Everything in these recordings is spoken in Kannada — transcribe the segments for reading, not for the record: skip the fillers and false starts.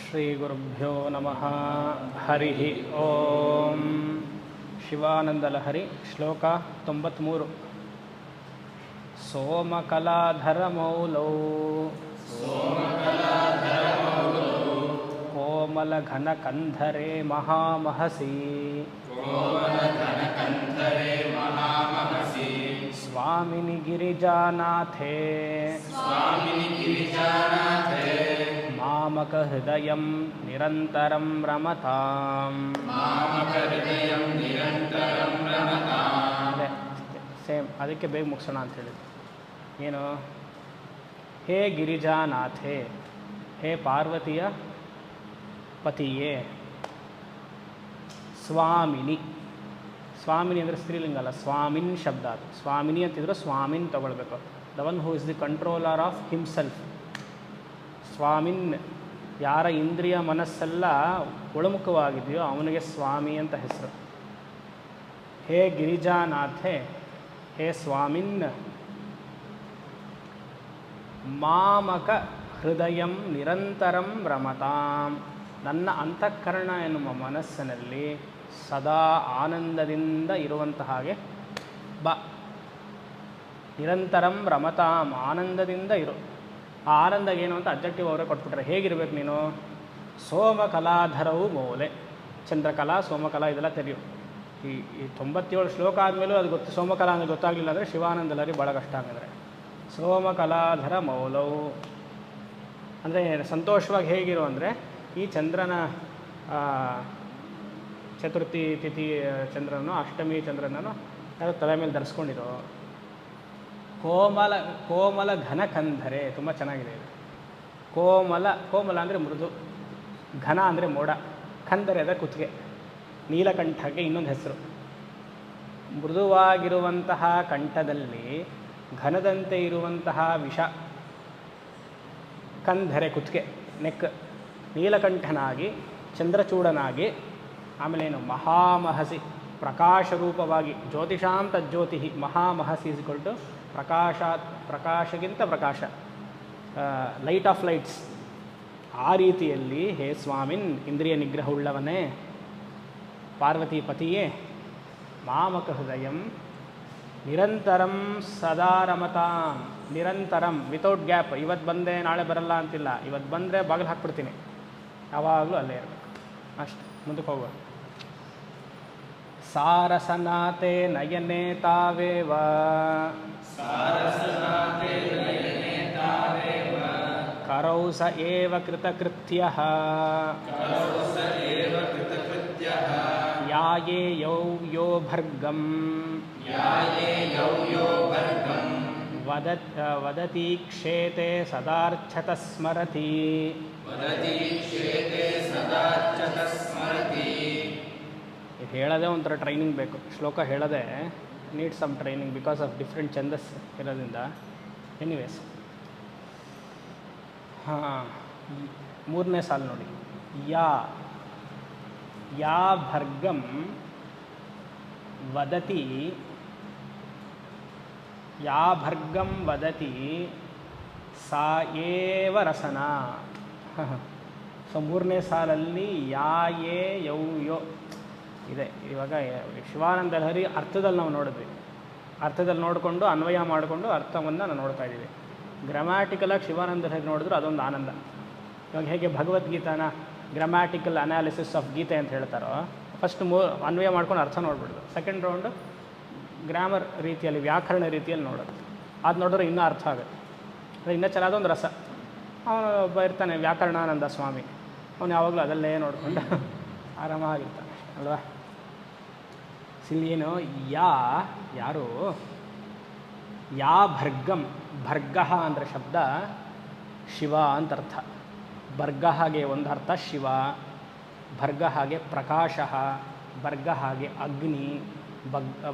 ಶ್ರೀಗುರುಭ್ಯೋ ನಮಃ. ಹರಿ ಓಂ. ಶಿವಾನಂದಲಹರಿ ಶ್ಲೋಕ 93. ಸೋಮಕಲಾಧರಮೌಲೌ ಕೋಮಲಘನಕಂಧರೆ ಮಹಾಮಹಸಿ ಸ್ವಾಮಿನಿ ಗಿರಿಜಾನಾಥೇ ಮಾಮಕ ಹೃದಯಂ ನಿರಂತರಂ ರಮತಾಂ. ಅದೇ ಸೇಮ್, ಅದಕ್ಕೆ ಬೇಗ ಮುಗಿಸೋಣ ಅಂಥೇಳಿ. ಏನು? ಹೇ ಗಿರಿಜಾನಾಥೇ, ಹೇ ಪಾರ್ವತಿಯ ಪತಿಯೇ, ಸ್ವಾಮಿನಿ. ಸ್ವಾಮಿನಿ ಅಂದರೆ ಸ್ತ್ರೀಲಿಂಗ ಅಲ್ಲ, ಸ್ವಾಮಿನ್ ಶಬ್ದ ಅದು. ಸ್ವಾಮಿನಿ ಅಂತಿದ್ರು ಸ್ವಾಮಿನ್ ತಗೊಳ್ಬೇಕು. The one who is the controller of himself. ಸ್ವಾಮಿನ್, ಯಾರ ಇಂದ್ರಿಯ ಮನಸ್ಸೆಲ್ಲ ಒಳಮುಖವಾಗಿದೆಯೋ ಅವನಿಗೆ ಸ್ವಾಮಿ ಅಂತ ಹೆಸರು. ಹೇ ಗಿರಿಜಾನಾಥೆ, ಹೇ ಸ್ವಾಮಿನ್, ಮಾಮಕ ಹೃದಯಂ ನಿರಂತರಂ ರಮತಾಂ. ನನ್ನ ಅಂತಃಕರಣ ಎನ್ನುವ ಮನಸ್ಸಿನಲ್ಲಿ ಸದಾ ಆನಂದದಿಂದ ಇರುವಂತಹ ಹಾಗೆ ಬಾ. ನಿರಂತರಂ ರಮತಾಂ, ಆನಂದದಿಂದ ಇರು. ಆ ಆನಂದ ಏನು ಅಂತ ಅಬ್ಜೆಕ್ಟಿವ್ ಅವರೇ ಕೊಟ್ಬಿಟ್ರೆ. ಹೇಗಿರ್ಬೇಕು ನೀನು? ಸೋಮಕಲಾಧರವು ಮೌಲೆ. ಚಂದ್ರಕಲಾ, ಸೋಮಕಲಾ ಇದೆಲ್ಲ ತೆರೆಯು. ಈ 97 ಶ್ಲೋಕ ಆದಮೇಲೂ ಅದು ಗೊತ್ತು. ಸೋಮಕಲಾ ಅಂದರೆ ಗೊತ್ತಾಗಲಿಲ್ಲ ಅಂದರೆ ಶಿವಾನಂದಲರಿ ಭಾಳ ಕಷ್ಟ ಆಗಿದ್ರೆ. ಸೋಮಕಲಾಧರ ಮೌಲವು ಅಂದರೆ ಸಂತೋಷವಾಗಿ ಹೇಗಿರು ಅಂದರೆ, ಈ ಚಂದ್ರನ ಚತುರ್ಥಿ ತಿಥಿ ಚಂದ್ರನೋ ಅಷ್ಟಮಿ ಚಂದ್ರನೋ ಯಾರು ತಲೆ ಮೇಲೆ ಧರಿಸ್ಕೊಂಡಿರೋ. ಕೋಮಲ ಘನಕಂಧರೆ, ತುಂಬ ಚೆನ್ನಾಗಿದೆ ಇದು. ಕೋಮಲ ಅಂದರೆ ಮೃದು, ಘನ ಅಂದರೆ ಮೋಡ, ಕಂಧರೆ ಅಂದರೆ ಕುತ್ತಿಗೆ. ನೀಲಕಂಠಕ್ಕೆ ಇನ್ನೊಂದು ಹೆಸರು. ಮೃದುವಾಗಿರುವಂತಹ ಕಂಠದಲ್ಲಿ ಘನದಂತೆ ಇರುವಂತಹ ವಿಷ. ಕಂಧರೆ ಕುತ್ತಿಗೆ, ನೆಕ್. ನೀಲಕಂಠನಾಗಿ, ಚಂದ್ರಚೂಡನಾಗಿ, ಆಮೇಲೆ ಏನು? ಮಹಾಮಹಸಿ, ಪ್ರಕಾಶರೂಪವಾಗಿ. ಜ್ಯೋತಿಷಾಂ ತಜ್ಜ್ಯೋತಿ, ಮಹಾಮಹಸಿ ಇಸ್ಕೊಲ್ ಟು ಪ್ರಕಾಶಕ್ಕಿಂತ ಪ್ರಕಾಶ, ಲೈಟ್ ಆಫ್ ಲೈಟ್ಸ್. ಆ ರೀತಿಯಲ್ಲಿ ಹೇ ಸ್ವಾಮಿನ್, ಇಂದ್ರಿಯ ನಿಗ್ರಹವುಳ್ಳವನೇ, ಪಾರ್ವತಿ ಪತಿಯೇ, ಮಾಮಕ ಹೃದಯಂ ನಿರಂತರಂ ಸದಾ ರಮತಾಂ. ನಿರಂತರಂ, ವಿತೌಟ್ ಗ್ಯಾಪ್. ಇವತ್ತು ಬಂದೆ ನಾಳೆ ಬರಲ್ಲ ಅಂತಿಲ್ಲ. ಇವತ್ತು ಬಂದರೆ ಬಾಗಿಲು ಹಾಕ್ಬಿಡ್ತೀನಿ, ಯಾವಾಗಲೂ ಅಲ್ಲೇ ಇರಬೇಕು ಅಷ್ಟೆ. ಮುಂದಕ್ಕೆ ಹೋಗುವ. ಸಾರಸನಾತೆ ನಯನೆ ತಾವೇವ ಕರೌ ಸ ಏವ ಕೃತಕೃತ್ಯಃ ಯಾಯೇಯೌ ಯೋ ಭರ್ಗಂ ವದತಿ ಕ್ಷೇತೆ ಸದಾರ್ಚತ ಸ್ಮರತಿ. ಇದು ಹೇಳೋದೇ ಒಂಥರ ಟ್ರೈನಿಂಗ್ ಬೇಕು. ಶ್ಲೋಕ ಹೇಳೋದೇ need some training because of different ಛಂದಸ್ ಇರೋದ್ರಿಂದ. ಎನಿವೇಸ್, ಹಾಂ, 3ನೇ ಸಾಲು ನೋಡಿ. ಯಾ ಭರ್ಗಂ ವದತಿ, ಯಾ ಭರ್ಗಂ ವದತಿ ಸಾ ಏವ ರಸನ. ಸೊ 3ನೇ ಸಾಲಲ್ಲಿ ಯಾ ಯೇ ಯೌ ಯೋ ಇದೆ. ಇವಾಗ ಶಿವಾನಂದ ಲಹರಿ ಅರ್ಥದಲ್ಲಿ ನಾವು ನೋಡಿದ್ವಿ. ಅರ್ಥದಲ್ಲಿ ನೋಡಿಕೊಂಡು ಅನ್ವಯ ಮಾಡಿಕೊಂಡು ಅರ್ಥವನ್ನು ನಾವು ನೋಡ್ತಾ ಇದ್ದೀವಿ. ಗ್ರಾಮ್ಯಾಟಿಕಲಾಗಿ ಶಿವಾನಂದ ಲಹರಿ ನೋಡಿದ್ರು ಅದೊಂದು ಆನಂದ. ಇವಾಗ ಹೇಗೆ ಭಗವದ್ಗೀತಾನ ಗ್ರಾಮ್ಯಾಟಿಕಲ್ ಅನಾಲಿಸಿಸ್ ಆಫ್ ಗೀತೆ ಅಂತ ಹೇಳ್ತಾರೋ, ಫಸ್ಟ್ ಅನ್ವಯ ಮಾಡ್ಕೊಂಡು ಅರ್ಥ ನೋಡ್ಬಿಡೋದು. ಸೆಕೆಂಡ್ ರೌಂಡು ಗ್ರಾಮರ್ ರೀತಿಯಲ್ಲಿ, ವ್ಯಾಕರಣ ರೀತಿಯಲ್ಲಿ ನೋಡೋದು. ಅದು ನೋಡಿದ್ರೆ ಇನ್ನೂ ಅರ್ಥ ಆಗುತ್ತೆ. ಅದು ಇನ್ನೂ ಚೆನ್ನಾದೊಂದು ರಸ. ಅವನು ಒಬ್ಬ ಇರ್ತಾನೆ, ವ್ಯಾಕರಣಾನಂದ ಸ್ವಾಮಿ. ಅವನು ಯಾವಾಗಲೂ ಅದಲ್ಲೇ ನೋಡಿಕೊಂಡು ಆರಾಮಾಗಿರ್ತಾನೆ ಅಲ್ವಾ. ಸಿಲ್ಲೇನು? ಯಾರು? ಯಾ ಭರ್ಗಂ, ಭರ್ಗ ಅಂದರೆ ಶಬ್ದ ಶಿವ ಅಂತ ಅರ್ಥ. ಭರ್ಗ ಹಾಗೆ ಒಂದು ಅರ್ಥ ಶಿವ, ಭರ್ಗ ಹಾಗೆ ಪ್ರಕಾಶ, ಭರ್ಗ ಹಾಗೆ ಅಗ್ನಿ,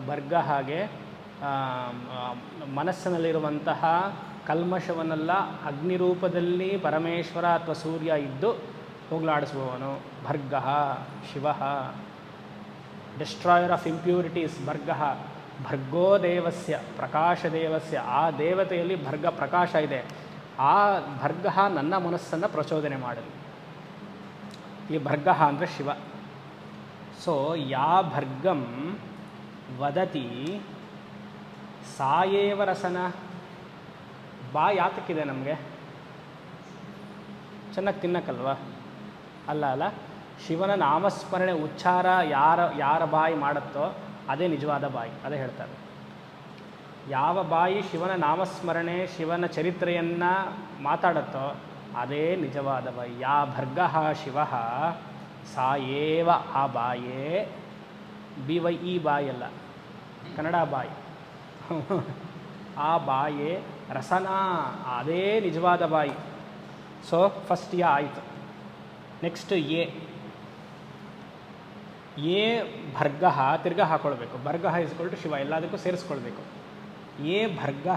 ಭರ್ಗ ಹಾಗೆ ಮನಸ್ಸಿನಲ್ಲಿರುವಂತಹ ಕಲ್ಮಶವನ್ನೆಲ್ಲ ಅಗ್ನಿ ರೂಪದಲ್ಲಿ ಪರಮೇಶ್ವರ ಅಥವಾ ಸೂರ್ಯ ಇದ್ದು ಹೋಗಲಾಡಿಸುವವನು ಭರ್ಗ ಶಿವ. ಡಿಸ್ಟ್ರಾಯರ್ ಆಫ್ ಇಂಪ್ಯೂರಿಟೀಸ್ ಭರ್ಗ. ಭರ್ಗೋ ದೇವಸ್ಯ, ಪ್ರಕಾಶ ದೇವಸ್ಯ. ಆ ದೇವತೆಯಲ್ಲಿ ಭರ್ಗ ಪ್ರಕಾಶ ಇದೆ. ಆ ಭರ್ಗ ನನ್ನ ಮನಸ್ಸನ್ನು ಪ್ರಚೋದನೆ ಮಾಡಲಿ. ಈ ಭರ್ಗ ಅಂದರೆ ಶಿವ. ಸೊ ಯಾ ಭರ್ಗಂ ವದತಿ ಸಾಯೇವ ರಸನ. ಬಾ ಯಾತಕ್ಕಿದೆ ನಮಗೆ? ಚೆನ್ನಾಗಿ ತಿನ್ನಕ್ಕಲ್ವಾ? ಅಲ್ಲ, ಶಿವನ ನಾಮಸ್ಮರಣೆ ಉಚ್ಚಾರ ಯಾರ ಬಾಯಿ ಮಾಡುತ್ತೋ ಅದೇ ನಿಜವಾದ ಬಾಯಿ. ಅದೇ ಹೇಳ್ತಾರೆ, ಯಾವ ಬಾಯಿ ಶಿವನ ನಾಮಸ್ಮರಣೆ ಶಿವನ ಚರಿತ್ರೆಯನ್ನು ಮಾತಾಡುತ್ತೋ ಅದೇ ನಿಜವಾದ ಬಾಯಿ. ಯಾ ಭರ್ಗ ಶಿವ ಸಾ ಏವ, ಆ ಬಾಯೇ BY ಈ ಬಾಯಲ್ಲ, ಕನ್ನಡ ಬಾಯಿ. ಆ ಬಾಯೇ ರಸನ, ಅದೇ ನಿಜವಾದ ಬಾಯಿ. ಸೊ ಫಸ್ಟ್ ಯಾ ಆಯಿತು. ನೆಕ್ಸ್ಟ್ ಏ ಭರ್ಗ, ತಿರ್ಗ ಹಾಕ್ಕೊಳ್ಬೇಕು. ಭರ್ಗ ಇಸ್ಕೊಳ್ಟು ಶಿವ, ಎಲ್ಲದಕ್ಕೂ ಸೇರಿಸ್ಕೊಳ್ಬೇಕು. ಏ ಭರ್ಗ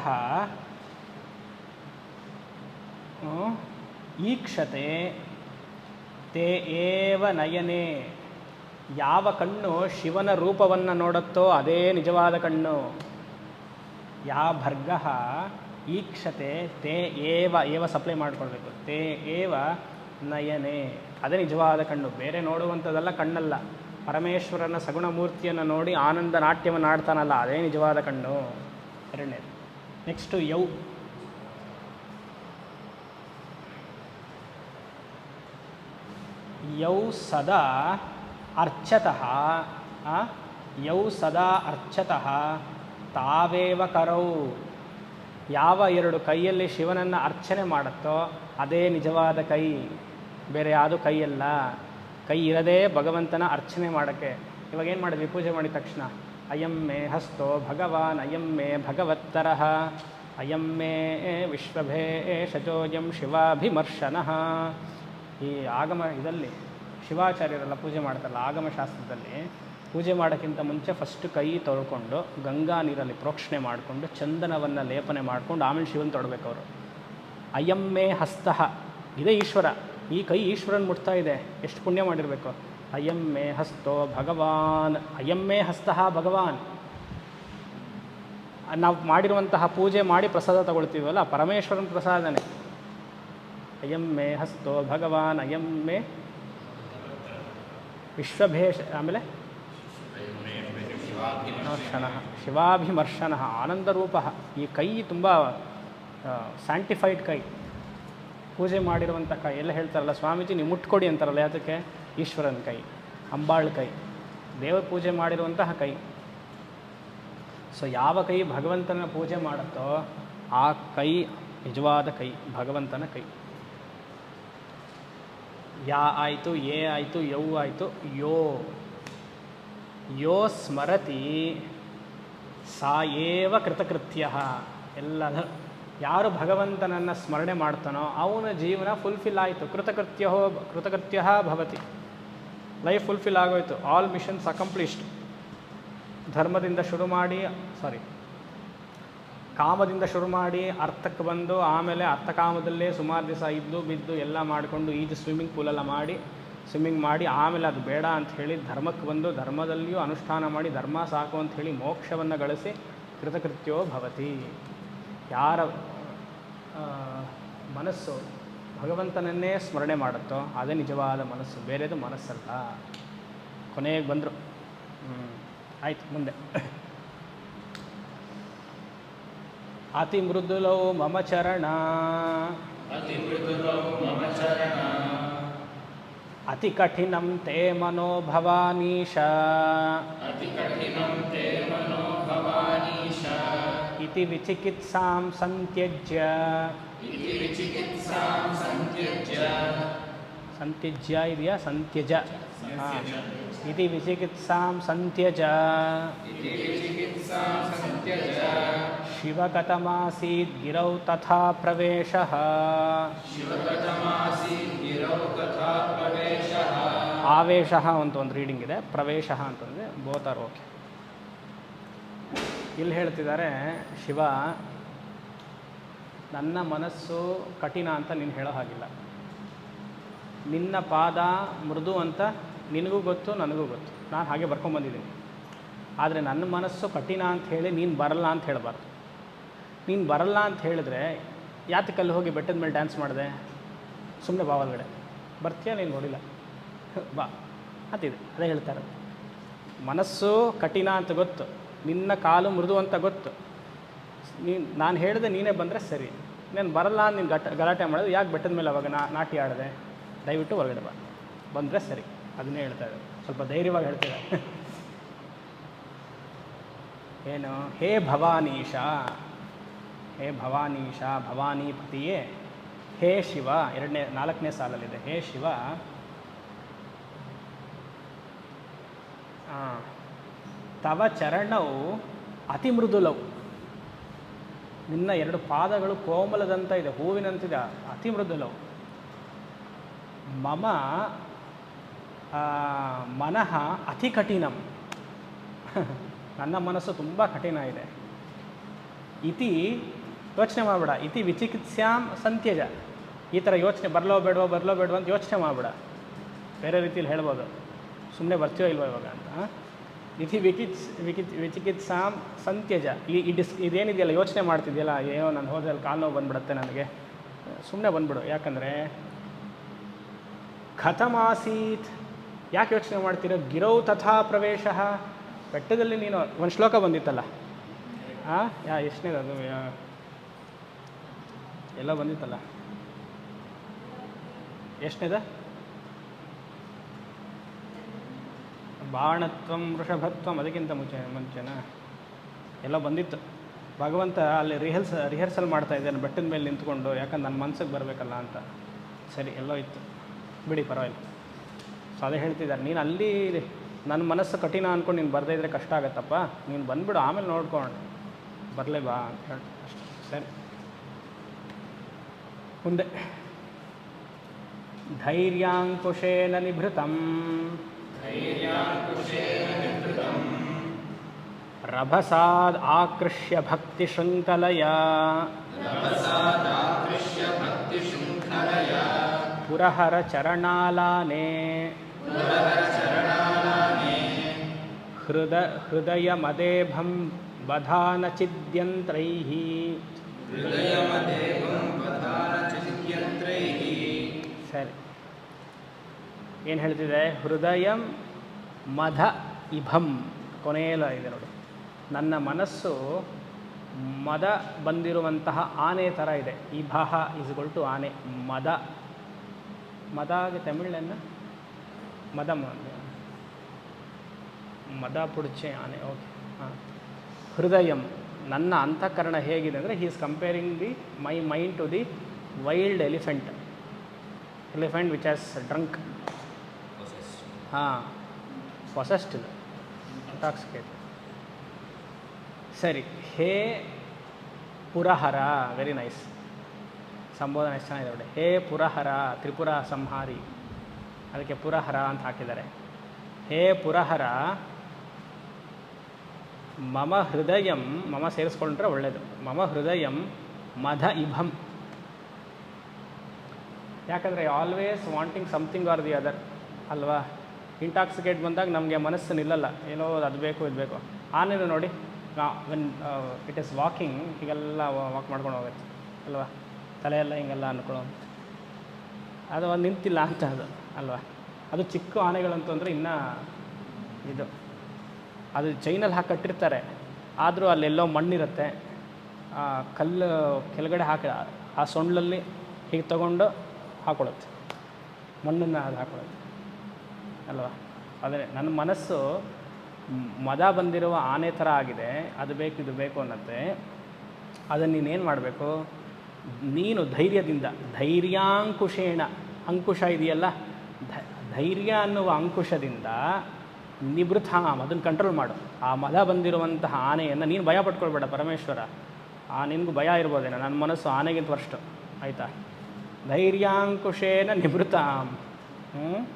ಈಕ್ಷತೆ ತೇ ಏವ ನಯನೆ. ಯಾವ ಕಣ್ಣು ಶಿವನ ರೂಪವನ್ನು ನೋಡುತ್ತೋ ಅದೇ ನಿಜವಾದ ಕಣ್ಣು. ಯಾ ಭರ್ಗ ಈಕ್ಷತೆ ತೇ ಏವ ಸಪ್ಲೈ ಮಾಡಿಕೊಳ್ಬೇಕು. ತೇ ಏವ ನಯನೆ, ಅದೇ ನಿಜವಾದ ಕಣ್ಣು. ಬೇರೆ ನೋಡುವಂಥದ್ದೆಲ್ಲ ಕಣ್ಣಲ್ಲ. ಪರಮೇಶ್ವರನ ಸಗುಣ ಮೂರ್ತಿಯನ್ನು ನೋಡಿ ಆನಂದ ನಾಟ್ಯವನ್ನು ಆಡ್ತಾನಲ್ಲ, ಅದೇ ನಿಜವಾದ ಕಣ್ಣು. ಎರಡನೇದು. ನೆಕ್ಸ್ಟು ಯೌ ಸದಾ ಅರ್ಚತಃ, ಯೌ ಸದಾ ಅರ್ಚತಃ ತಾವೇವ ಕರೌ. ಯಾವ ಎರಡು ಕೈಯಲ್ಲಿ ಶಿವನನ್ನು ಅರ್ಚನೆ ಮಾಡುತ್ತೋ ಅದೇ ನಿಜವಾದ ಕೈ, ಬೇರೆ ಯಾವುದು ಕೈಯಲ್ಲ. ಕೈ ಇರದೇ ಭಗವಂತನ ಅರ್ಚನೆ ಮಾಡೋಕ್ಕೆ. ಇವಾಗ ಏನು ಮಾಡಿದ್ವಿ? ಪೂಜೆ ಮಾಡಿದ ತಕ್ಷಣ ಅಯಂ ಮೇ ಹಸ್ತೋ ಭಗವಾನ್, ಅಯಂ ಮೇ ಭಗವತ್ತರಃ, ಅಯಂ ಮೇ ವಿಶ್ವಭೇಷಜೋಯಂ ಶಿವಾಭಿಮರ್ಶನಃ. ಈ ಆಗಮ ಇದರಲ್ಲಿ ಶಿವಾಚಾರ್ಯರೆಲ್ಲ ಪೂಜೆ ಮಾಡ್ತಾರಲ್ಲ, ಆಗಮಶಾಸ್ತ್ರದಲ್ಲಿ ಪೂಜೆ ಮಾಡೋಕ್ಕಿಂತ ಮುಂಚೆ ಫಸ್ಟ್ ಕೈ ತೊಳ್ಕೊಂಡು ಗಂಗಾ ನೀರಲ್ಲಿ ಪ್ರೋಕ್ಷಣೆ ಮಾಡಿಕೊಂಡು ಚಂದನವನ್ನು ಲೇಪನೆ ಮಾಡಿಕೊಂಡು ಆಮೇಲೆ ಶಿವನ್ ತೊಡಬೇಕು ಅವರು. ಅಯಂ ಮೇ ಹಸ್ತಃ, ಇದೇ ಈಶ್ವರ. ಈ ಕೈ ಈಶ್ವರನ್ ಮುಟ್ತಾ ಇದೆ, ಎಷ್ಟು ಪುಣ್ಯ ಮಾಡಿರಬೇಕು. ಅಯಂ ಮೇ ಹಸ್ತೋ ಭಗವಾನ್, ಅಯಂ ಮೇ ಹಸ್ತಃ ಭಗವಾನ್. ನಾವು ಮಾಡಿರುವಂತಹ ಪೂಜೆ ಮಾಡಿ ಪ್ರಸಾದ ತಗೊಳ್ತೀವಲ್ಲ, ಪರಮೇಶ್ವರನ ಪ್ರಸಾದನೇ. ಅಯಂ ಮೇ ಹಸ್ತೋ ಭಗವಾನ್, ಅಯಂ ಮೇ ವಿಶ್ವಭೇಷ, ಆಮೇಲೆ ಶಿವಾಭಿಮರ್ಶನ, ಆನಂದರೂಪ. ಈ ಕೈ ತುಂಬ ಸ್ಯಾಂಟಿಫೈಡ್ ಕೈ, ಪೂಜೆ ಮಾಡಿರುವಂಥ ಕೈ. ಎಲ್ಲ ಹೇಳ್ತಾರಲ್ಲ, ಸ್ವಾಮೀಜಿ ನೀವು ಮುಟ್ಕೊಡಿ ಅಂತಾರಲ್ಲ, ಅದಕ್ಕೆ ಈಶ್ವರನ ಕೈ, ಅಂಬಾಳ್ ಕೈ, ದೇವರ ಪೂಜೆ ಮಾಡಿರುವಂತಹ ಕೈ. ಸೊ ಯಾವ ಕೈ ಭಗವಂತನ ಪೂಜೆ ಮಾಡುತ್ತೋ ಆ ಕೈ ನಿಜವಾದ ಕೈ, ಭಗವಂತನ ಕೈ. ಯಾ ಆಯಿತು, ಏ ಆಯಿತು, ಯೌ ಆಯಿತು. ಯೋ ಸ್ಮರತಿ ಸಾ ಏವ ಕೃತಕೃತ್ಯ. ಎಲ್ಲದ ಯಾರು ಭಗವಂತನನ್ನು ಸ್ಮರಣೆ ಮಾಡ್ತಾನೋ ಅವನ ಜೀವನ ಫುಲ್ಫಿಲ್ ಆಯಿತು. ಕೃತಕೃತ್ಯ ಭವತಿ, ಲೈಫ್ ಫುಲ್ಫಿಲ್ ಆಗೋಯ್ತು. All missions accomplished. ಧರ್ಮದಿಂದ ಶುರು ಮಾಡಿ, ಕಾಮದಿಂದ ಶುರು ಮಾಡಿ ಅರ್ಥಕ್ಕೆ ಬಂದು, ಆಮೇಲೆ ಅರ್ಥಕಾಮದಲ್ಲೇ ಸುಮಾರು ದಿವಸ ಇದ್ದು ಬಿದ್ದು ಎಲ್ಲ ಮಾಡಿಕೊಂಡು ಸ್ವಿಮ್ಮಿಂಗ್ ಪೂಲೆಲ್ಲ ಮಾಡಿ ಸ್ವಿಮ್ಮಿಂಗ್ ಮಾಡಿ ಆಮೇಲೆ ಅದು ಬೇಡ ಅಂತ ಹೇಳಿ ಧರ್ಮಕ್ಕೆ ಬಂದು ಧರ್ಮದಲ್ಲಿಯೂ ಅನುಷ್ಠಾನ ಮಾಡಿ ಧರ್ಮ ಸಾಕು ಅಂತ ಹೇಳಿ ಮೋಕ್ಷವನ್ನು ಗಳಿಸಿ ಕೃತಕೃತ್ಯೋ ಭವತಿ. ಯಾರ ಮನಸ್ಸು ಭಗವಂತನನ್ನೇ ಸ್ಮರಣೆ ಮಾಡುತ್ತೋ ಅದೇ ನಿಜವಾದ ಮನಸ್ಸು, ಬೇರೆದು ಮನಸ್ಸಲ್ಲ. ಕೊನೆಗೆ ಬಂದರು. ಆಯ್ತು, ಮುಂದೆ. ಅತಿ ಮೃದುಲೌ ಮಮ ಚರಣ, ಅತಿ ಕಠಿನಂ ತೇ ಮನೋ ಭವಾನೀಶ, ಇತಿ ವಿಚಿಕಿತ್ಸಾಂ ಸಂತ್ಯಜ್ಯ. ಸಂತ್ಯಜ್ಯ ಇದೆಯಾ? ಸಂತ್ಯಜ. ಇತಿ ವಿಚಿಕಿತ್ಸಾಂ ಸಂತ್ಯಜ. ಶಿವಗತಮಾಸೀದ್ ಗಿರೌ ತಥಾ ಪ್ರವೇಶಃ. ಆವೇಶಃ ಅಂತ ಒಂದು ರೀಡಿಂಗ್ ಇದೆ, ಪ್ರವೇಶಃ ಅಂತಂದರೆ ಬೋತ್ ಆರ್ ಓಕೆ. ಇಲ್ಲಿ ಹೇಳ್ತಿದ್ದಾರೆ, ಶಿವ ನನ್ನ ಮನಸ್ಸು ಕಠಿಣ ಅಂತ ನೀನು ಹೇಳೋ ಹಾಗಿಲ್ಲ. ನಿನ್ನ ಪಾದ ಮೃದು ಅಂತ ನಿನಗೂ ಗೊತ್ತು, ನನಗೂ ಗೊತ್ತು. ನಾನು ಹಾಗೆ ಬರ್ಕೊಂಬಂದಿದ್ದೀನಿ. ಆದರೆ ನನ್ನ ಮನಸ್ಸು ಕಠಿಣ ಅಂತ ಹೇಳಿ ನೀನು ಬರಲ್ಲ ಅಂತ ಹೇಳಬಾರ್ದು. ನೀನು ಬರಲ್ಲ ಅಂತ ಹೇಳಿದ್ರೆ ಯಾತಕ್ಕಲ್ಲಿ ಹೋಗಿ ಬೆಟ್ಟದ ಮೇಲೆ ಡ್ಯಾನ್ಸ್ ಮಾಡಿದೆ? ಸುಮ್ಮನೆ ಬಾವಲ್ಗಡೆ ಬರ್ತೀಯ? ನೀನು ನೋಡಿಲ್ಲ. ಬಾ ಅಂತಿದೆ. ಅದೇ ಹೇಳ್ತಾರೆ, ಮನಸ್ಸು ಕಠಿಣ ಅಂತ ಗೊತ್ತು, ನಿನ್ನ ಕಾಲು ಮೃದು ಅಂತ ಗೊತ್ತು, ನಾನು ಹೇಳಿದೆ ನೀನೇ ಬಂದರೆ ಸರಿ, ನಾನು ಬರಲ್ಲ ನೀನು ಗಲಾಟೆ ಮಾಡೋದು ಯಾಕೆ ಬೆಟ್ಟದ ಮೇಲೆ ಅವಾಗ ನಾಟಿ ಆಡಿದೆ, ದಯವಿಟ್ಟು ಹೊರಗಡೆ ಬಂದರೆ ಸರಿ. ಅದನ್ನೇ ಹೇಳ್ತಾ ಇದ್ದಾರೆ, ಸ್ವಲ್ಪ ಧೈರ್ಯವಾಗಿ ಹೇಳ್ತಿದ್ದಾರೆ. ಏನು, ಹೇ ಭವಾನೀಶ, ಹೇ ಭವಾನೀಶ, ಭವಾನಿಪತಿಯೇ, ಹೇ ಶಿವ, 4ನೇ ಸಾಲಲ್ಲಿದೆ, ಹೇ ಶಿವ, ತವ ಚರಣವು ಅತಿ ಮೃದುಲವು, ನಿನ್ನ 2 ಪಾದಗಳು ಕೋಮಲದಂತ ಇದೆ, ಹೂವಿನಂತಿದೆ, ಅತಿ ಮೃದುಲವು. ಮಮ ಮನಃ ಅತಿ ಕಠಿಣಂ, ನನ್ನ ಮನಸ್ಸು ತುಂಬ ಕಠಿಣ ಇದೆ. ಇತಿ ಯೋಚನೆ ಮಾಡಬೇಡ, ಇತಿ ವಿಚಿಕಿತ್ಸ್ಯಾಂ ಸಂತ್ಯಜ, ಈ ಥರ ಯೋಚನೆ ಬರಲೋ ಬೇಡವೋ ಅಂತ ಯೋಚನೆ ಮಾಡಬೇಡ. ಬೇರೆ ರೀತಿಯಲ್ಲಿ ಹೇಳ್ಬೋದು, ಸುಮ್ಮನೆ ಬರ್ತೀವೋ ಇಲ್ವೋ ಇವಾಗ ಅಂತ. ಇತಿ ವಿಚಿಕಿತ್ಸಾಂ ಸಂತ್ಯಜ, ಇದೇನಿದೆಯಲ್ಲ ಯೋಚನೆ ಮಾಡ್ತಿದೆಯಲ್ಲ, ಏನೋ ನಾನು ಹೋದಲ್ಲಿ ಕಾಲು ನೋವು ಬಂದುಬಿಡುತ್ತೆ ನನಗೆ, ಸುಮ್ಮನೆ ಬಂದುಬಿಡು. ಯಾಕಂದರೆ ಕಥಮಾಸೀತ್, ಯಾಕೆ ಯೋಚನೆ ಮಾಡ್ತೀರೋ, ಗಿರೌ ತಥಾ ಪ್ರವೇಶ, ಬೆಟ್ಟದಲ್ಲಿ ನೀನು ಒಂದು ಶ್ಲೋಕ ಬಂದಿತ್ತಲ್ಲ, ಎಷ್ಟನೇದು ಅದು, ಎಲ್ಲ ಬಂದಿತ್ತಲ್ಲ, ಎಷ್ಟನೇದ, ಬಾಣತ್ವಂ ವೃಷಭತ್ವಂ, ಅದಕ್ಕಿಂತ ಮುಂಚೆನಾ ಎಲ್ಲ ಬಂದಿತ್ತು. ಭಗವಂತ ಅಲ್ಲಿ ರಿಹರ್ಸಲ್ ಮಾಡ್ತಾ ಇದ್ದಾನೆ ಬೆಟ್ಟದ ಮೇಲೆ ನಿಂತ್ಕೊಂಡು, ಯಾಕಂದ್ರೆ ನನ್ನ ಮನಸ್ಸಿಗೆ ಬರಬೇಕಲ್ಲ ಅಂತ. ಸರಿ, ಎಲ್ಲೋ ಇತ್ತು ಬಿಡಿ, ಪರವಾಗಿಲ್ಲ. ಸೊ ಅದೇ ಹೇಳ್ತಿದ್ದಾರೆ, ನೀನು ಅಲ್ಲಿ ನನ್ನ ಮನಸ್ಸು ಕಠಿಣ ಅಂದ್ಕೊಂಡು ನೀನು ಬರದೇ ಇದ್ದರೆ ಕಷ್ಟ ಆಗತ್ತಪ್ಪ, ನೀನು ಬಂದುಬಿಡು, ಆಮೇಲೆ ನೋಡ್ಕೊಂಡು ಬರಲೇ ಬಾ ಅಂತ ಹೇಳಿ ಅಷ್ಟೆ. ಸರಿ, ಮುಂದೆ ಧೈರ್ಯಾಂಕುಶೇನ ನಿಭೃತಂ ರಭಸಾದ್ ಆಕೃಷ್ಯ ಭಕ್ತಿ ಶೃಂಖಲಯ ಪುರಹರ ಚರಣಾಲಾನೆ ಹೃದಯ ಮದೇಭಂ ಬಧಾನ ಚಿದ್ಯಂತ್ರೈಃ. ಸರಿ, ಏನು ಹೇಳ್ತಿದೆ, ಹೃದಯಂ ಮಧ ಇಭಂ, ಕೊನೆಯಲ್ಲ ಇದೆ ನೋಡಿ, ನನ್ನ ಮನಸ್ಸು ಮದ ಬಂದಿರುವಂತಹ ಆನೆ ಥರ ಇದೆ. ಇಭಃ ಇಸ್ಗೊಲ್ ಟು ಆನೆ, ಮದ, ಮದಾಗೆ ತಮಿಳನ್ನು ಮದ ಮದ ಪುಡ್ಚೆ ಆನೆ. ಓಕೆ, ಹಾಂ. ಹೃದಯಂ, ನನ್ನ ಅಂತಃಕರಣ ಹೇಗಿದೆ ಅಂದರೆ, he is comparing my mind to the wild elephant which has drunk. ಹಾಂ, ಪೊಸೆಸ್ಡ್, ಇಂಟಾಕ್ಸಿಕೇಟ್. ಸರಿ, ಹೇ ಪುರಹರ, ವೆರಿ ನೈಸ್ ಸಂಬೋಧನೆ, ಎಷ್ಟು ಚೆನ್ನಾಗಿದೆ ನೋಡಿ. ಹೇ ಪುರಹರ, ತ್ರಿಪುರ ಸಂಹಾರಿ, ಅದಕ್ಕೆ ಪುರಹರ ಅಂತ ಹಾಕಿದ್ದಾರೆ. ಹೇ ಪುರಹರ, ಮಮ ಹೃದಯಂ, ಮಮ ಸೇರಿಸ್ಕೊಂಡ್ರೆ ಒಳ್ಳೆಯದು, ಮಮ ಹೃದಯಂ ಮಧ ಇಭಂ. ಯಾಕಂದರೆ always wanting something R the other ಅಲ್ವಾ. ಇಂಟಾಕ್ಸಿಕೇಟ್ ಬಂದಾಗ ನಮಗೆ ಮನಸ್ಸು ನಿಲ್ಲಲ್ಲ, ಏನೋ ಅದು ಬೇಕು ಇದು ಬೇಕು. ಆನೇನು ನೋಡಿ, ವೆನ್ ಇಟ್ ಈಸ್ ವಾಕಿಂಗ್, ಹೀಗೆಲ್ಲ ವಾಕ್ ಮಾಡ್ಕೊಂಡು ಹೋಗುತ್ತೆ ಅಲ್ವಾ, ತಲೆಯೆಲ್ಲ ಹಿಂಗೆಲ್ಲ ಅನ್ಕೊಳ್ಳೋ, ಅದು ಒಂದು ನಿಂತಿಲ್ಲ ಅಂತ ಅದು ಅಲ್ವಾ. ಅದು ಚಿಕ್ಕ ಆನೆಗಳಂತೂ ಅಂದರೆ ಇನ್ನೂ ಇದು, ಅದು ಚೈನಲ್ಲಿ ಹಾಕಿ ಕಟ್ಟಿರ್ತಾರೆ, ಆದರೂ ಅಲ್ಲೆಲ್ಲೋ ಮಣ್ಣಿರುತ್ತೆ, ಕಲ್ಲು ಕೆಳಗಡೆ ಹಾಕಿ ಆ ಸೊಂಡ್ಲಲ್ಲಿ ಹೀಗೆ ತಗೊಂಡು ಹಾಕೊಳ್ಳುತ್ತೆ, ಮಣ್ಣನ್ನು ಅದು ಹಾಕೊಳ್ಳುತ್ತೆ ಅಲ್ವಾ. ಆದರೆ ನನ್ನ ಮನಸ್ಸು ಮದ ಬಂದಿರುವ ಆನೆ ಥರ ಆಗಿದೆ, ಅದು ಬೇಕು ಇದು ಬೇಕು ಅನ್ನತ್ತೆ. ಅದನ್ನು ನೀನೇನು ಮಾಡಬೇಕು, ನೀನು ಧೈರ್ಯದಿಂದ, ಧೈರ್ಯಾಂಕುಶೇಣ, ಅಂಕುಶ ಇದೆಯಲ್ಲ, ಧೈರ್ಯ ಅನ್ನುವ ಅಂಕುಶದಿಂದ ನಿವೃತ್ತಾಂ, ಅದನ್ನು ಕಂಟ್ರೋಲ್ ಮಾಡು. ಆ ಮದ ಬಂದಿರುವಂತಹ ಆನೆಯನ್ನು ನೀನು ಭಯ ಪಟ್ಕೊಳ್ಬೇಡ ಪರಮೇಶ್ವರ, ನಿನಗೂ ಭಯ ಇರ್ಬೋದೇನೋ, ನನ್ನ ಮನಸ್ಸು ಆನೆಗಿಂತ ವರ್ಷು ಆಯಿತಾ. ಧೈರ್ಯಾಂಕುಶೇನ ನಿವೃತ್ತಾಂ,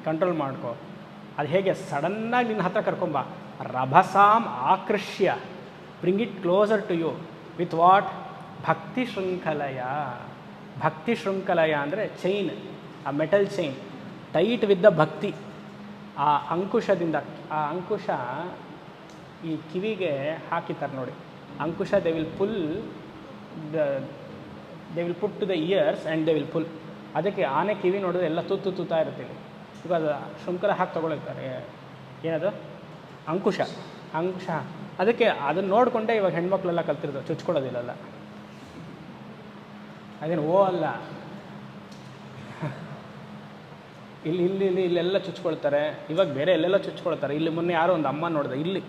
ಕಂಟ್ರೋಲ್ ಮಾಡ್ಕೊ. ಅದು ಹೇಗೆ, ಸಡನ್ನಾಗಿ ನಿನ್ನ ಹತ್ರ ಕರ್ಕೊಂಬ. ರಭಸಾಂ ಆಕೃಷ್ಯ, bring it closer to you with what, ಭಕ್ತಿ ಶೃಂಖಲಯ. ಭಕ್ತಿ ಶೃಂಖಲಯ ಅಂದರೆ ಚೈನ್, ಆ metal chain tight with the ಭಕ್ತಿ. ಆ ಅಂಕುಶದಿಂದ, ಆ ಅಂಕುಶ ಈ ಕಿವಿಗೆ ಹಾಕಿತಾರೆ ನೋಡಿ, ಅಂಕುಶ they will pull they will put to the ears and they will pull. ಅದಕ್ಕೆ ಆನೆ ಕಿವಿ ನೋಡಿದ್ರೆ ಎಲ್ಲ ತೂತಾ ಇರ್ತೀವಿ, ಇವಾಗ ಶೃಂಖಲ ಹಾಕಿ ತೊಗೊಳ್ತಾರೆ. ಏನದು ಅಂಕುಶ. ಅದಕ್ಕೆ ಅದನ್ನು ನೋಡಿಕೊಂಡೇ ಇವಾಗ ಹೆಣ್ಮಕ್ಳೆಲ್ಲ ಕಲ್ತಿರೋದು, ಚುಚ್ಕೊಳ್ಳೋದಿಲ್ಲಲ್ಲ. ಅದೇನು ಓ ಅಲ್ಲ, ಇಲ್ಲೆಲ್ಲ ಚುಚ್ಕೊಳ್ತಾರೆ. ಇವಾಗ ಬೇರೆ ಎಲ್ಲೆಲ್ಲ ಚುಚ್ಕೊಳ್ತಾರೆ. ಇಲ್ಲಿ ಮೊನ್ನೆ ಯಾರೋ ಒಂದು ಅಮ್ಮ ನೋಡಿದೆ, ಇಲ್ಲಿ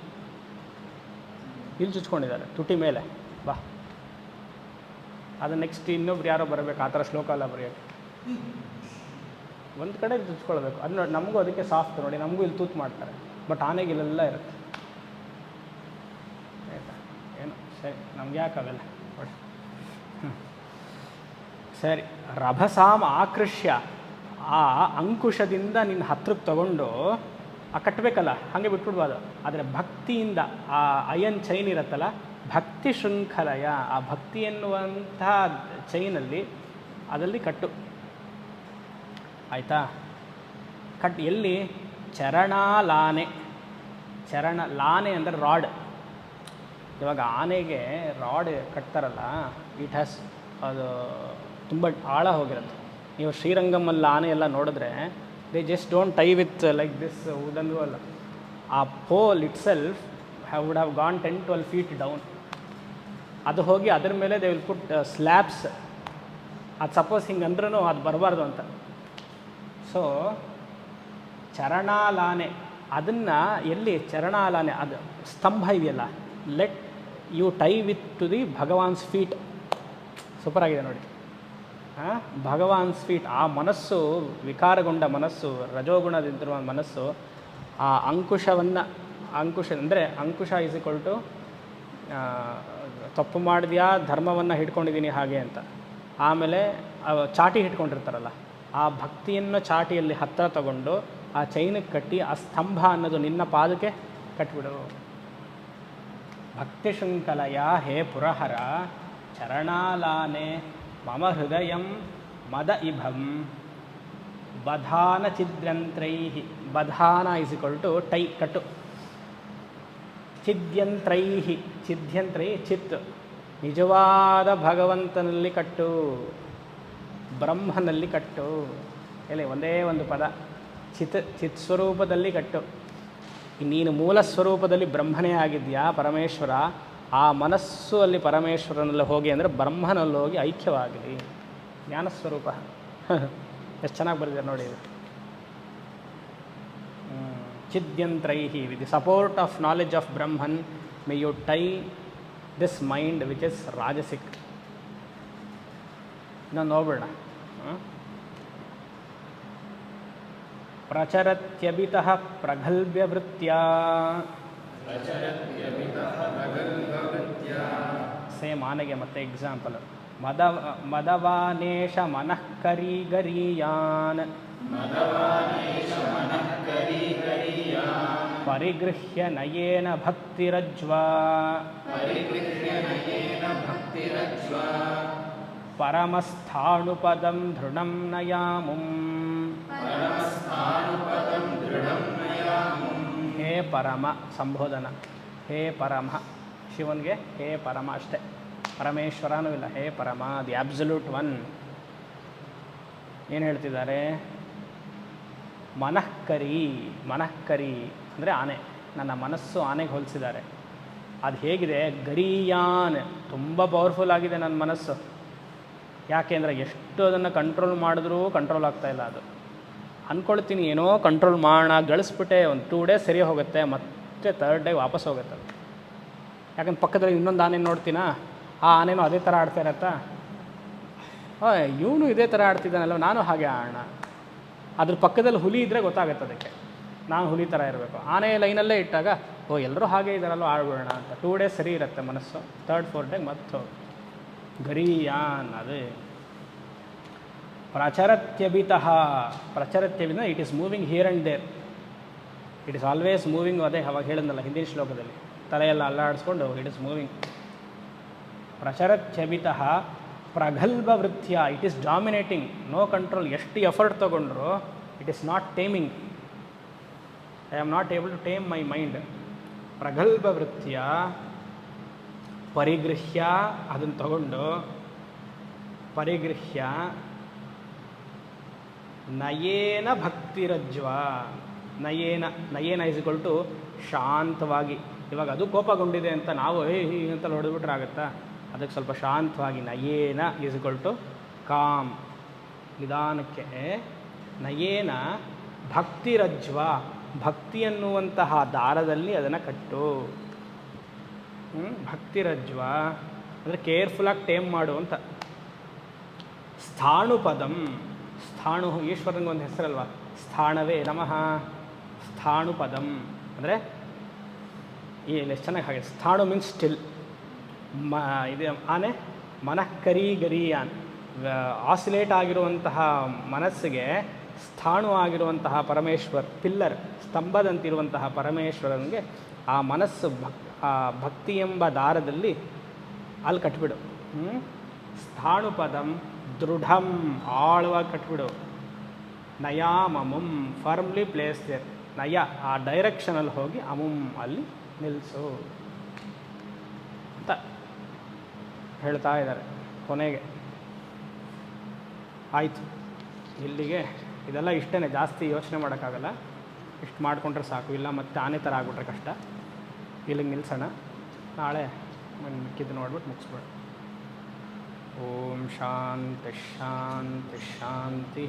ಚುಚ್ಕೊಂಡಿದ್ದಾರೆ ತುಟಿ ಮೇಲೆ. ಬಾ, ಅದು ನೆಕ್ಸ್ಟ್ ಇನ್ನೊಬ್ರು ಯಾರೋ ಬರಬೇಕು, ಆ ಥರ ಶ್ಲೋಕ ಎಲ್ಲ ಬರೆಯೋಕ್ಕೆ. ಒಂದು ಕಡೆ ಚುಚ್ಕೊಳ್ಬೇಕು. ಅದು ನೋಡಿ, ನಮಗೂ ಅದಕ್ಕೆ ಸಾಫ್ಟ್ ನೋಡಿ, ನಮಗೂ ಇಲ್ಲಿ ತೂತು ಮಾಡ್ತಾರೆ. ಬಟ್ ಆನೆಗೆ ಇಲ್ಲೆಲ್ಲ ಇರುತ್ತೆ. ಆಯಿತಾ? ಏನು ಸರಿ, ನಮ್ಗೆ ಯಾಕೆ ಅವೆಲ್ಲ ನೋಡಿ. ಸರಿ, ರಭಸಾಂ ಆಕೃಷ್ಯ, ಆ ಅಂಕುಶದಿಂದ ನಿನ್ನ ಹತ್ರಕ್ಕೆ ತಗೊಂಡು ಕಟ್ಟಬೇಕಲ್ಲ, ಹಾಗೆ ಬಿಟ್ಬಿಡ್ಬಾರ್ದು. ಆದರೆ ಭಕ್ತಿಯಿಂದ ಆ ಅಯನ್ ಚೈನ್ ಇರುತ್ತಲ್ಲ, ಭಕ್ತಿ ಶೃಂಖಲೆಯ, ಆ ಭಕ್ತಿ ಎನ್ನುವಂಥ ಚೈನಲ್ಲಿ ಅದರಲ್ಲಿ ಕಟ್ಟು. ಆಯಿತಾ? ಎಲ್ಲಿ? ಚರಣಾಲಾನೆ. ಲಾನೆ ಅಂದರೆ ರಾಡ್. ಇವಾಗ ಆನೆಗೆ ರಾಡ್ ಕಟ್ತಾರಲ್ಲ, ಇಟ್ ಹ್ಯಾಸ್, ಅದು ತುಂಬ ಆಳ ಹೋಗಿರುತ್ತೆ. ನೀವು ಶ್ರೀರಂಗಮಲ್ಲಿ ಆನೆ ಎಲ್ಲ ನೋಡಿದ್ರೆ they just don't tie with like this ವುಡನ್ಗೂ ಅಲ್ಲ. ಆ pole itself would have gone 10-12 feet down. ಅದು ಹೋಗಿ ಅದ್ರ ಮೇಲೆ ದೇ ವಿಲ್ ಪುಟ್ ಸ್ಲ್ಯಾಬ್ಸ್. ಅದು ಸಪೋಸ್ ಹಿಂಗೆ ಅಂದ್ರೂ ಅದು ಬರಬಾರ್ದು ಅಂತ. ಸೊ ಚರಣಾಲಾನೆ, ಅದನ್ನು ಎಲ್ಲಿ ಚರಣಾಲಾನೆ, ಅದು ಸ್ತಂಭ ಇದೆಯಲ್ಲ, let you tie with to the ಭಗವಾನ್ಸ್ ಫೀಟ್. ಸೂಪರಾಗಿದೆ ನೋಡಿ. ಭಗವಾನ್ಸ್ ಫೀಟ್. ಆ ಮನಸ್ಸು, ವಿಕಾರಗೊಂಡ ಮನಸ್ಸು, ರಜೋಗುಣದಿಂದಿರುವ ಮನಸ್ಸು, ಆ ಅಂಕುಶ ಅಂದರೆ ಅಂಕುಶ ಈಸ್ ಈಕ್ವಲ್ ಟು ತಪ್ಪು ಮಾಡಿದ್ಯಾ, ಧರ್ಮವನ್ನು ಹಿಡ್ಕೊಂಡಿದ್ದೀನಿ ಹಾಗೆ ಅಂತ. ಆಮೇಲೆ ಚಾಟಿ ಹಿಡ್ಕೊಂಡಿರ್ತಾರಲ್ಲ, ಆ ಭಕ್ತಿಯನ್ನು ಚಾಟಿಯಲ್ಲಿ ಹತ್ತಿರ ತಗೊಂಡು ಆ ಚೈನಿಗೆ ಕಟ್ಟಿ, ಆ ಸ್ತಂಭ ಅನ್ನೋದು ನಿನ್ನ ಪಾದಕ್ಕೆ ಕಟ್ಬಿಡು. ಭಕ್ತಿ ಶೃಂಖಲೆಯ ಹೇ ಪುರಹರ ಚರಣಾಲಾನೆ ಮಮ ಹೃದಯಂ ಮದ ಇಭಂ ಬಧಾನ ಛಿದ್ಯಂತ್ರೈ. ಬಧಾನ ಇಸ್ ಈಕ್ವಲ್ ಟು ಟೈ, ಕಟ್ಟು. ಛಿದ್ಯಂತ್ರೈ ಚಿತ್, ನಿಜವಾದ ಭಗವಂತನಲ್ಲಿ ಕಟ್ಟು, ಬ್ರಹ್ಮನಲ್ಲಿ ಕಟ್ಟು. ಎಲ್ಲಿ ಒಂದೇ ಒಂದು ಪದ, ಚಿತ್ ಸ್ವರೂಪದಲ್ಲಿ ಕಟ್ಟು. ನೀನು ಮೂಲ ಸ್ವರೂಪದಲ್ಲಿ ಬ್ರಹ್ಮನೇ ಆಗಿದೆಯಾ ಪರಮೇಶ್ವರ, ಆ ಮನಸ್ಸು ಅಲ್ಲಿ ಪರಮೇಶ್ವರನಲ್ಲಿ ಹೋಗಿ ಅಂದರೆ ಬ್ರಹ್ಮನಲ್ಲಿ ಹೋಗಿ ಐಕ್ಯವಾಗಲಿ. ಜ್ಞಾನಸ್ವರೂಪ. ಎಷ್ಟು ಚೆನ್ನಾಗಿ ಬರೆದಿದ್ದಾರೆ ನೋಡಿ ಇದು. ಚಿದ್ಯಂತ್ರೈಹಿ, with the support of knowledge of Brahman may you tie this mind which is ರಾಜಸಿಕ್. ಇನ್ನೊಂದು ನೋಡೋಣ. ಪ್ರಚರತ್ಯಭಿತಃ ಪ್ರಗಲ್ಭ್ಯ ವೃತ್ತ್ಯಾ. ಸೇಮ್ ಆನೆಗೆ ಮತ್ತೆ ಎಕ್ಸಾಂಪಲ್. ಮದವಾನೇಶ ಮನಃ ಕರೀಗರೀಯಾನ್ ಪರಿಗೃಹ್ಯ ನಯೇನ ಭಕ್ತಿರಜ್ವಾ. ಪರಮಸ್ಥಾಣುಪದಂ ದೃಢಂ ನಯಾಮುಂ. ಹೇ ಪರಮ ಸಂಬೋಧನ. ಹೇ ಪರಮ, ಶಿವನಿಗೆ ಹೇ ಪರಮ ಅಷ್ಟೇ, ಪರಮೇಶ್ವರನೂ ಇಲ್ಲ. ಹೇ ಪರಮ, ದಿ ಅಬ್ಸಲ್ಯೂಟ್ ಒನ್. ಏನು ಹೇಳ್ತಿದ್ದಾರೆ? ಮನಃಕರಿ ಅಂದರೆ ಆನೆ. ನನ್ನ ಮನಸ್ಸು ಆನೆಗೆ ಹೋಲಿಸಿದ್ದಾರೆ. ಅದು ಹೇಗಿದೆ? ಗರೀಯಾನ್, ತುಂಬ ಪವರ್ಫುಲ್ ಆಗಿದೆ ನನ್ನ ಮನಸ್ಸು. ಯಾಕೆಂದರೆ ಎಷ್ಟು ಅದನ್ನು ಕಂಟ್ರೋಲ್ ಮಾಡಿದ್ರೂ ಕಂಟ್ರೋಲ್ ಆಗ್ತಾಯಿಲ್ಲ. ಅದು ಅಂದ್ಕೊಳ್ತೀನಿ ಏನೋ ಕಂಟ್ರೋಲ್ ಮಾಡೋಣ, ಗಳಿಸ್ಬಿಟ್ಟೆ, ಒಂದು 2 days ಸರಿ ಹೋಗುತ್ತೆ, ಮತ್ತೆ 3rd day ವಾಪಸ್ ಹೋಗುತ್ತೆ. ಯಾಕಂದ್ರೆ ಪಕ್ಕದಲ್ಲಿ ಇನ್ನೊಂದು ಆನೆ ನೋಡ್ತೀನಾ, ಆ ಆನೆನೂ ಅದೇ ಥರ ಆಡ್ತಾ ಇರತ್ತಾ, ಇವನು ಇದೇ ಥರ ಆಡ್ತಿದ್ದಾನಲ್ಲ, ನಾನು ಹಾಗೆ ಆಡೋಣ. ಅದ್ರ ಪಕ್ಕದಲ್ಲಿ ಹುಲಿ ಇದ್ದರೆ ಗೊತ್ತಾಗುತ್ತೆ ಅದಕ್ಕೆ, ನಾನು ಹುಲಿ ಥರ ಇರಬೇಕು. ಆನೆ ಲೈನಲ್ಲೇ ಇಟ್ಟಾಗ ಎಲ್ಲರೂ ಹಾಗೆ ಇದ್ದಾರಲ್ಲೋ ಆಡ್ಬಿಡೋಣ ಅಂತ. 2 days ಸರಿ ಇರುತ್ತೆ ಮನಸ್ಸು, 3rd 4th day ಮತ್ತೆ ಗರೀಯಾನ್. ಅದೇ ಪ್ರಚರತ್ಯಭಿತಃ. ಪ್ರಚರತ್ಯಭಿತ it is moving here and there, it is always moving. ಅದೇ ಅವಾಗ ಹೇಳಿದ್ನಲ್ಲ ಹಿಂದಿನ ಶ್ಲೋಕದಲ್ಲಿ, ತಲೆಯೆಲ್ಲ ಅಲ್ಲಾಡಿಸ್ಕೊಂಡು ಇಟ್ ಈಸ್ ಮೂವಿಂಗ್. ಪ್ರಚರತ್ಯಭಿತಃ ಪ್ರಗಲ್ಭ ವೃತ್ತ್ಯ, it is dominating, no control. ಎಷ್ಟು ಎಫರ್ಟ್ ತೊಗೊಂಡ್ರು it is not taming. I am not able to tame my mind. ಪ್ರಗಲ್ಭ ವೃತ್ತ್ಯ ಪರಿಗೃಹ್ಯ, ಅದನ್ನು ತಗೊಂಡು ಪರಿಗೃಹ್ಯ ನಯೇನ ಭಕ್ತಿರಜ್ವ. ನಯೇನ ನಯೇನ ಇಸ್ಕೊಲ್ ಟು ಶಾಂತವಾಗಿ. ಇವಾಗ ಅದು ಕೋಪಗೊಂಡಿದೆ ಅಂತ ನಾವು ಅಂತ ಹೊಡೆದ್ಬಿಟ್ರೆ ಆಗುತ್ತಾ? ಅದಕ್ಕೆ ಸ್ವಲ್ಪ ಶಾಂತವಾಗಿ ನಯೇನ ಇಸ್ಕೊಲ್ ಟು ಕಾಮ್, ನಿಧಾನಕ್ಕೆ. ನಯೇನ ಭಕ್ತಿರಜ್ವ, ಭಕ್ತಿ ಅನ್ನುವಂತಹ ದಾರದಲ್ಲಿ ಅದನ್ನು ಕಟ್ಟು. ಭಕ್ತಿರಜ್ವ ಅಂದರೆ ಕೇರ್ಫುಲ್ಲಾಗಿ ಟೇಮ್ ಮಾಡು ಅಂತ. ಸ್ಥಾಣುಪದಂ, ಸ್ಥಾಣು ಈಶ್ವರನಿಗೆ ಒಂದು ಹೆಸರಲ್ವಾ, ಸ್ಥಾಣವೇ ನಮಃ. ಸ್ಥಾಣುಪದಂ ಅಂದರೆ ಎಷ್ಟು ಚೆನ್ನಾಗಿ ಹಾಗೆ. Sthanu means still. ಇದು ಆನೆ ಮನಃಕರಿ ಗರಿಯಾನ್, ಆಸಿಲೇಟ್ ಆಗಿರುವಂತಹ ಮನಸ್ಸಿಗೆ ಸ್ಥಾಣು ಆಗಿರುವಂತಹ ಪರಮೇಶ್ವರ್, ಪಿಲ್ಲರ್ ಸ್ತಂಭದಂತಿರುವಂತಹ ಪರಮೇಶ್ವರನಿಗೆ ಆ ಮನಸ್ಸು ಆ ಭಕ್ತಿ ಎಂಬ ದಾರದಲ್ಲಿ ಅಲ್ಲಿ ಕಟ್ಬಿಡು. ಸ್ಥಾಣುಪದಂ ದೃಢಂ, ಆಳವಾಗಿ ಕಟ್ಬಿಡು. ನಯಾಮಮುಂ, ಫರ್ಮ್ಲಿ ಪ್ಲೇಸ್ ದೇರ್. ನಯ ಆ ಡೈರೆಕ್ಷನಲ್ಲಿ ಹೋಗಿ ಅಮುಂ ಅಲ್ಲಿ ನಿಲ್ಲಿಸು ಅಂತ ಹೇಳ್ತಾ ಇದ್ದಾರೆ ಕೊನೆಗೆ. ಆಯಿತು, ಇಲ್ಲಿಗೆ ಇದೆಲ್ಲ ಇಷ್ಟೇ, ಜಾಸ್ತಿ ಯೋಚನೆ ಮಾಡೋಕ್ಕಾಗಲ್ಲ. ಇಷ್ಟು ಮಾಡಿಕೊಂಡ್ರೆ ಸಾಕು, ಇಲ್ಲ ಮತ್ತೆ ಆನೆ ಥರ ಆಗ್ಬಿಟ್ರೆ ಕಷ್ಟ. ಇಲ್ಲಿಗೆ ನಿಲ್ಲಿಸೋಣ, ನಾಳೆ ಮಿಕ್ಕಿದ್ದು ನೋಡ್ಬಿಟ್ಟು ಮುಗಿಸ್ಬೇಡ. ಓಂ ಶಾಂತಿ ಶಾಂತಿ ಶಾಂತಿ.